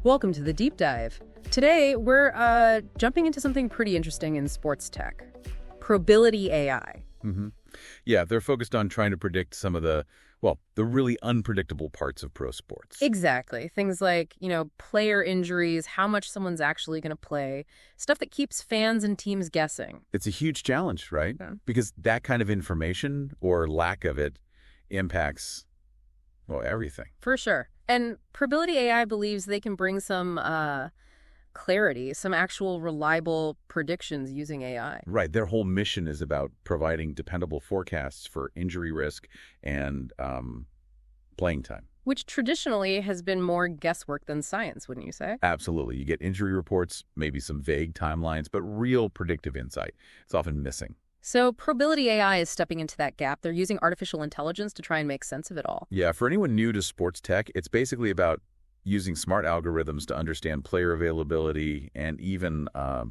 Welcome to the deep dive. Today, we're jumping into something pretty interesting in sports tech. Probility AI. hmm Yeah, they're focused on trying to predict some of the really unpredictable parts of pro sports. Exactly. Things like, player injuries, how much someone's actually going to play, stuff that keeps fans and teams guessing. It's a huge challenge, right? Yeah. Because that kind of information or lack of it impacts, everything. For sure. And Probility AI believes they can bring some clarity, some actual reliable predictions using AI. Right. Their whole mission is about providing dependable forecasts for injury risk and playing time. Which traditionally has been more guesswork than science, wouldn't you say? Absolutely. You get injury reports, maybe some vague timelines, but real predictive insight. It's often missing. So Probility AI is stepping into that gap. They're using artificial intelligence to try and make sense of it all. Yeah, for anyone new to sports tech, it's basically about using smart algorithms to understand player availability and even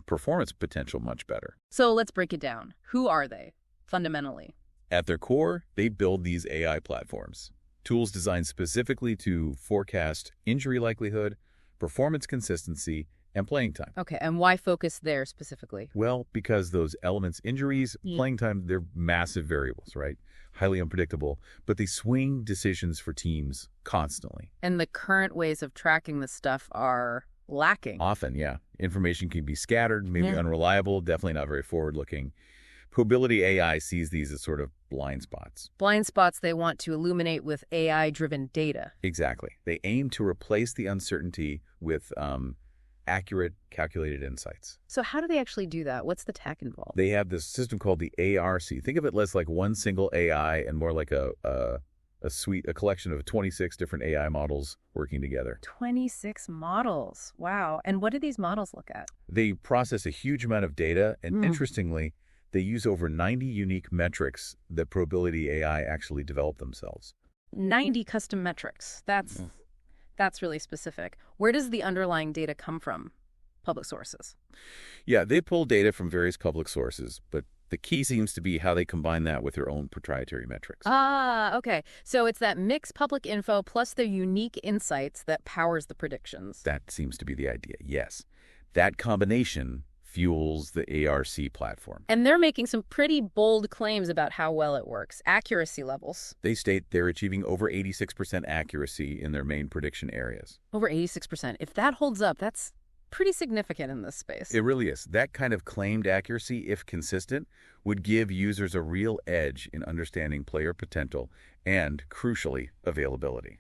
performance potential much better. So let's break it down. Who are they, fundamentally? At their core, they build these AI platforms, tools designed specifically to forecast injury likelihood, performance consistency, and playing time. Okay, and why focus there specifically? Well, because those elements, injuries, playing time, they're massive variables, right? Highly unpredictable, but they swing decisions for teams constantly. And the current ways of tracking this stuff are lacking. Often, yeah. Information can be scattered, maybe Yeah. unreliable, definitely not very forward-looking. Probility AI sees these as sort of blind spots. Blind spots they want to illuminate with AI-driven data. Exactly. They aim to replace the uncertainty with accurate, calculated insights. So how do they actually do that? What's the tech involved? They have this system called the ARC. Think of it less like one single AI and more like a collection of 26 different AI models working together. 26 models. Wow. And what do these models look at? They process a huge amount of data, and interestingly, they use over 90 unique metrics that Probility AI actually developed themselves. 90 custom metrics. That's really specific. Where does the underlying data come from? Public sources. Yeah, they pull data from various public sources, but the key seems to be how they combine that with their own proprietary metrics. Ah, okay. So it's that mixed public info plus their unique insights that powers the predictions. That seems to be the idea, yes. That combination fuels the ARC platform. And they're making some pretty bold claims about how well it works. Accuracy levels. They state they're achieving over 86% accuracy in their main prediction areas. Over 86%. If that holds up, that's pretty significant in this space. It really is. That kind of claimed accuracy, if consistent, would give users a real edge in understanding player potential and, crucially, availability.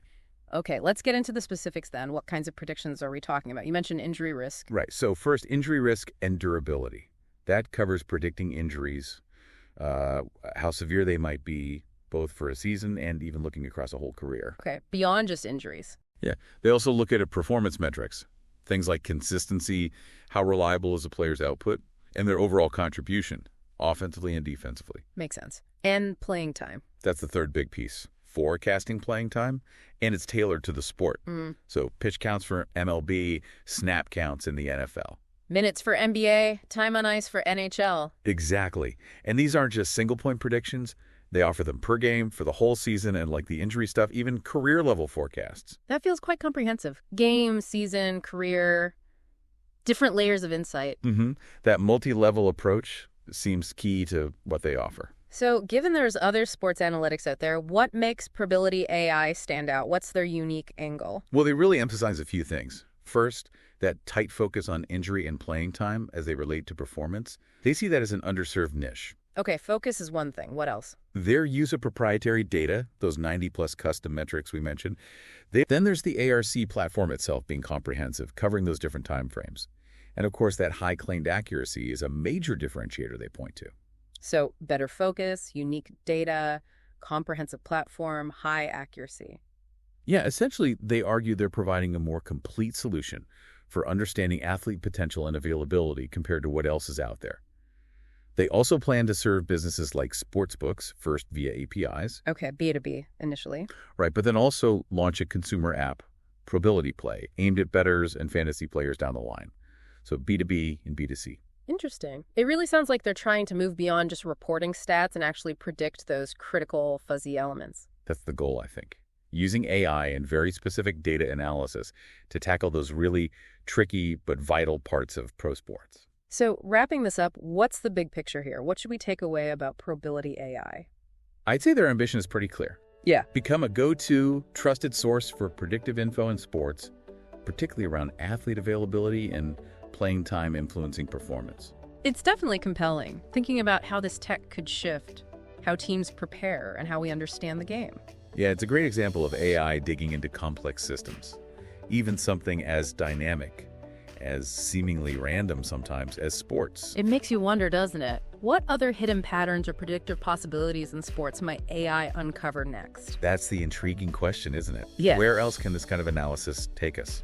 Okay, let's get into the specifics then. What kinds of predictions are we talking about? You mentioned injury risk. Right. So first, injury risk and durability. That covers predicting injuries, how severe they might be, both for a season and even looking across a whole career. Okay, beyond just injuries. Yeah. They also look at performance metrics, things like consistency, how reliable is a player's output, and their overall contribution, offensively and defensively. Makes sense. And playing time. That's the third big piece. Forecasting playing time, and it's tailored to the sport. So pitch counts for MLB, snap counts in the NFL. Minutes for NBA, time on ice for NHL. Exactly. And these aren't just single-point predictions. They offer them per game for the whole season and, like the injury stuff, even career-level forecasts. That feels quite comprehensive. Game, season, career, different layers of insight. That multi-level approach seems key to what they offer. So given there's other sports analytics out there, what makes Probility AI stand out? What's their unique angle? Well, they really emphasize a few things. First, that tight focus on injury and playing time as they relate to performance. They see that as an underserved niche. Okay, focus is one thing. What else? Their use of proprietary data, those 90-plus custom metrics we mentioned. Then there's the ARC platform itself being comprehensive, covering those different time frames. And of course, that high claimed accuracy is a major differentiator they point to. So better focus, unique data, comprehensive platform, high accuracy. Yeah, essentially, they argue they're providing a more complete solution for understanding athlete potential and availability compared to what else is out there. They also plan to serve businesses like sportsbooks, first via APIs. Okay, B2B initially. Right, but then also launch a consumer app, Probility Play, aimed at bettors and fantasy players down the line. So B2B and B2C. Interesting. It really sounds like they're trying to move beyond just reporting stats and actually predict those critical fuzzy elements. That's the goal, I think. using AI and very specific data analysis to tackle those really tricky but vital parts of pro sports. So wrapping this up, what's the big picture here? What should we take away about Probility AI? I'd say their ambition is pretty clear. Yeah. Become a go-to, trusted source for predictive info in sports, particularly around athlete availability and playing time influencing performance. It's definitely compelling, thinking about how this tech could shift how teams prepare and how we understand the game. Yeah, it's a great example of AI digging into complex systems. Even something as dynamic, as seemingly random sometimes, as sports. It makes you wonder, doesn't it? What other hidden patterns or predictive possibilities in sports might AI uncover next? That's the intriguing question, isn't it? Yeah. Where else can this kind of analysis take us?